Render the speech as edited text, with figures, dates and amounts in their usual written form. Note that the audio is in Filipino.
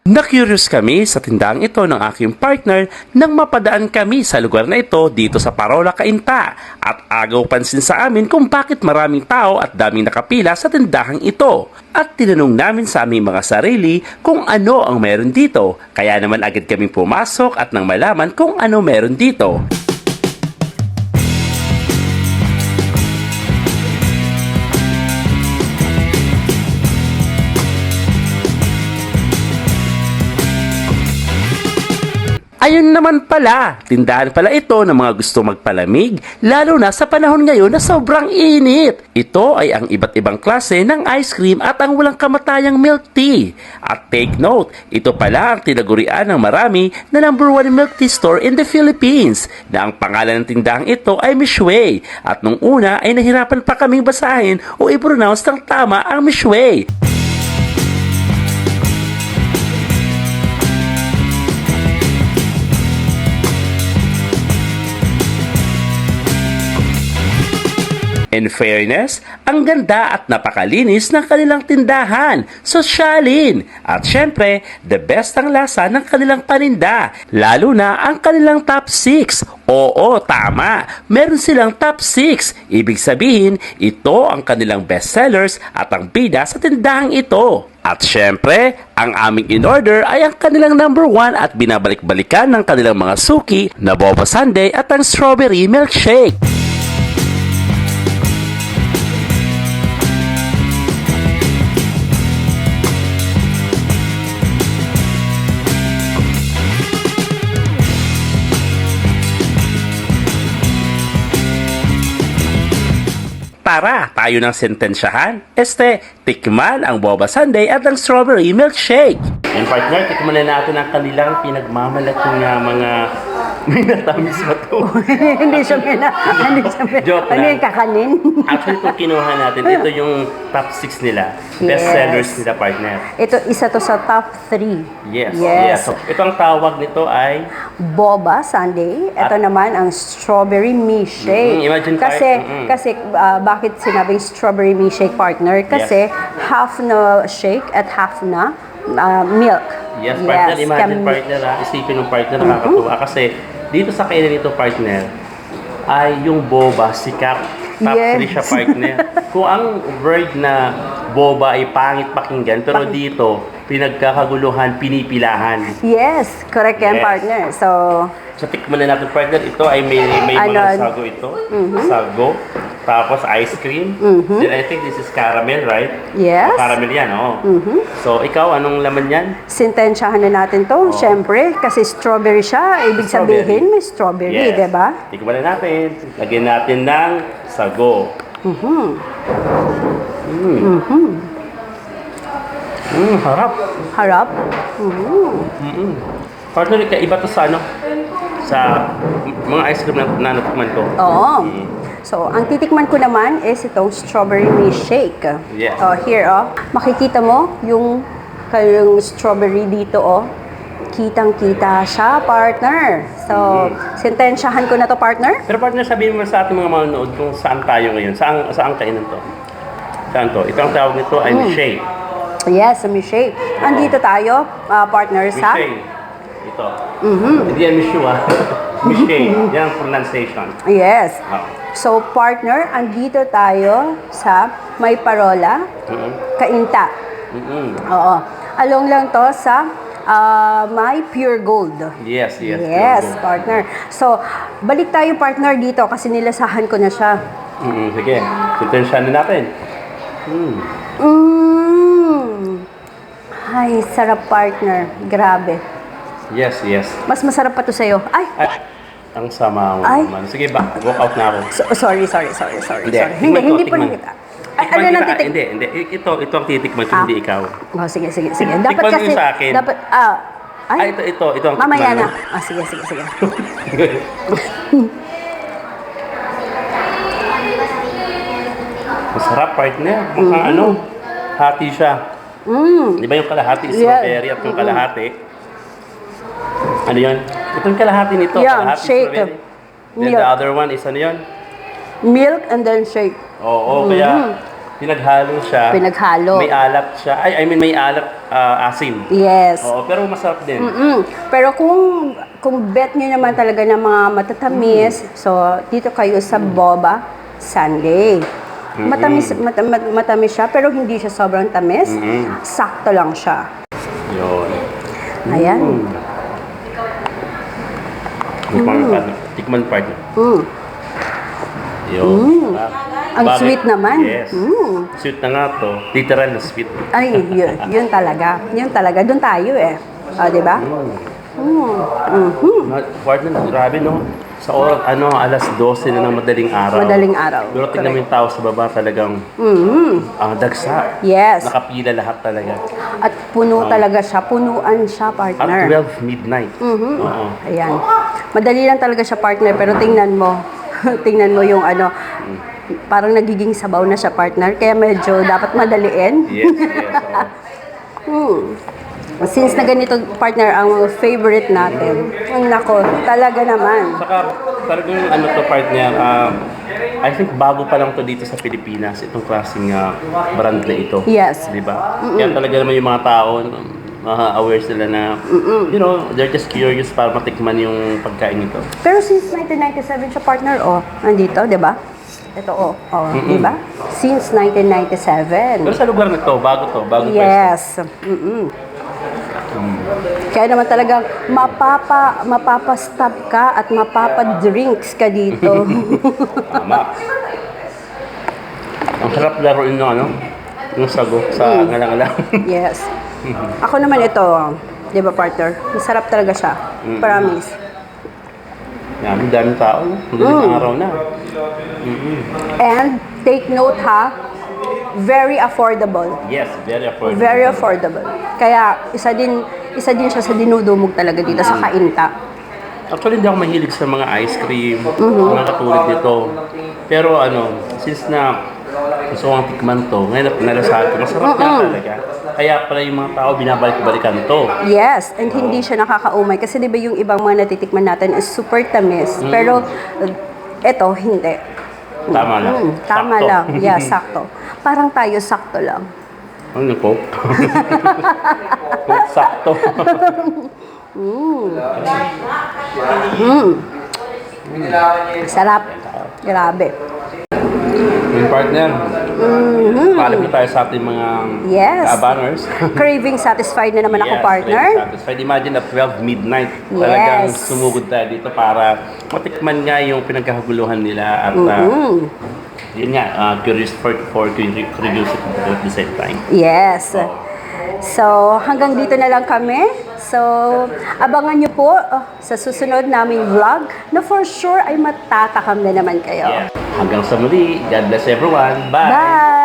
Na-curious kami sa tindahang ito ng aking partner nang mapadaan kami sa lugar na ito dito sa Parola, Cainta at agaw pansin sa amin kung bakit maraming tao at daming nakapila sa tindahang ito. At tinanong namin sa aming mga sarili kung ano ang meron dito, kaya naman agad kaming pumasok at nang malaman kung ano meron dito. Ayun naman pala, tindahan pala ito ng mga gusto magpalamig, lalo na sa panahon ngayon na sobrang init. Ito ay ang iba't ibang klase ng ice cream at ang walang kamatayang milk tea. At take note, ito pala ang tinagurian ng marami na #1 milk tea store in the Philippines, na ang pangalan ng tindahang ito ay Mishway. At nung una ay nahirapan pa kaming basahin o i-pronounce ng tama ang Mishway. In fairness, ang ganda at napakalinis ng kanilang tindahan, sosyalin. At syempre, the best ang lasa ng kanilang paninda, lalo na ang kanilang top 6. Oo, tama, meron silang top 6. Ibig sabihin, ito ang kanilang bestsellers at ang bida sa tindahang ito. At syempre, ang aming in-order ay ang kanilang #1 at binabalik-balikan ng kanilang mga suki na boba sundae at ang strawberry milkshake. Tara, tayo ng sentensyahan. Tikman ang boba sundae at ang strawberry milkshake. And partner, tikman na natin ang kanilang pinagmamalaking mga minatamis ba ito? Hindi siya Joke ano lang. yung kakanin? Actually, ito kinuha natin. Ito yung top 6 nila. Best sellers nila, partner. Ito, isa to sa top 3. Yes. So, ito ang tawag nito ay Boba sundae. Ito naman ang strawberry milkshake. Imagine kasi bakit sinabing strawberry milkshake, partner? Kasi half na shake at half na milk. Yes, partner. Imagine, partner, isipin ng partner, nakakatuwa. Kasi dito sa kainan nito, partner, ay yung boba, sikat. Top 3 siya, partner. Kung ang word na boba ay pangit pakinggan, pero dito, pinagkakaguluhan, pinipilahan. Yes, correct yan, partner. So tikman na natin, partner. Ito ay may mga sago ito. Sago. Tapos ice cream. Then I think this is caramel, right? yes. Caramel yan, oh. So, ikaw, anong laman yan? Sintensyahan na natin to, syempre, kasi strawberry siya. Ibig sabihin, may strawberry, Yes. diba? Tikman na natin. Lagyan natin ng sago. Harap. Harap. Partner, iba to sa ano? Sa mga ice cream na natikman ko. Oo. So, ang titikman ko naman is itong strawberry milkshake. Yes. Oh, here, oh. Makikita mo yung strawberry dito, oh. Kitang-kita siya, partner. So, sintensyahan ko na to, partner. Pero partner, sabihin mo sa ating mga manonood kung saan tayo ngayon. Saan kainan to? Saan to? Ito ang tawag nito ay milkshake. Yes, a milkshake. Andito tayo, partner, sa... Milkshake. Ito. Hindi yan mishu, ah. Milkshake. Yan ang pronunciation. Yes. So, partner, andito tayo sa May Parola, Cainta. Oo. Along lang to sa May Pure Gold. Yes. Yes, partner. So, balik tayo, partner, dito kasi nilasahan ko na siya. Sige. Sintensyahan na natin. Ay, sarap, partner. Grabe. Yes. Mas masarap pa to sa'yo. Ay! Ang sama mo Ay. naman. Sige ba, walk out na ako. Sorry. Hindi po na kita. Ay, ano nang titik? Hindi. Ito ang titikman ko, hindi ikaw. Oh, sige. Dapat Tikman mo kasi, yung sa akin. dapat, Ito ang titikman mamaya mo. na. Sige. Masarap, partner. Mukhang hati siya. Di ba yung kalahati, strawberry at yung kalahati? Ano yun? Itong kalahati nito, Yeah, kalahati shake. strawberry. Then Milk. the other one is ano yun? Milk and then shake. Oo, kaya Pinaghalo siya. Pinaghalo. May alat siya. I mean, may alat asim. Yes. Oo, pero masarap din. Pero kung bet nyo naman talaga ng mga matatamis, so dito kayo sa Boba Sundae. Matamis siya, pero hindi siya sobrang tamis. Sakto lang siya. Yun. Ayan. Tikman part. Mm. Yun. Ang sweet naman. Yes. Sweet na nga to. Literal na sweet. Ay, yun talaga. Yun talaga. Doon tayo eh. O, di ba? Partner, grabe no. Sa oras, alas 12 na ng madaling araw. Madaling araw. Pero tignan mo yung tao sa baba talagang dagsa. Yes. Nakapila lahat talaga. At puno talaga siya. Punuan siya, At partner. 12 midnight. Oo. Ayan. Madali lang talaga siya, partner. Pero tingnan mo. Tingnan mo yung parang nagiging sabaw na siya, partner. Kaya medyo dapat madaliin. Yes. Since na ganito, partner, ang favorite natin. Ang nako, talaga naman. Saka talagang to partner, I think bago pa lang to dito sa Pilipinas, itong klaseng brand na ito. Yes. Di ba? Kaya talaga naman yung mga tao, aware sila na, they're just curious para matikman yung pagkain ito. Pero since 1997 siya, partner, nandito, di ba? Ito, di ba? Since 1997. Pero sa lugar na to, bago Yes. Kaya naman talagang mapapastop ka at mapapadrinks ka dito. Tama. Ang sarap laruin yung sago sa ngalang-ngalang. Yes. Ako naman ito, di ba, partner? Masarap talaga siya. Promise. Yan, daming tao. Madaling araw na. And take note ha, very affordable. Yes, very affordable. Very affordable. Kaya isa din siya sa dinudumog talaga dito sa Kainta. Actually, hindi ako mahilig sa mga ice cream, mga katulad nito. Pero since na gusto kong tikman to, ngayon nalasahan ko, masarap na talaga. Kaya pala yung mga tao binabalik-balikan to. Yes, and hindi siya nakakaumay. Kasi di ba yung ibang mga natitikman natin is super tamis. Pero eto, hindi. Tama lang. Tama Sakto. lang. Yeah, sakto. Parang tayo, sakto lang. Ano po? Sakto. Sarap. Grabe. Yung partner, paalam na tayo sa ating mga Yes. banners. Craving satisfied na naman ako, partner. Satisfied. Imagine at 12 midnight. Yes. Talagang sumugod tayo dito para matikman nga yung pinagkakaguluhan nila at yun nga, curious for curiosity at the same time. Yes. So, hanggang dito na lang kami. So, abangan nyo po sa susunod naming vlog na for sure ay matatakam na naman kayo. Yeah. Hanggang sa muli, God bless everyone. Bye! Bye!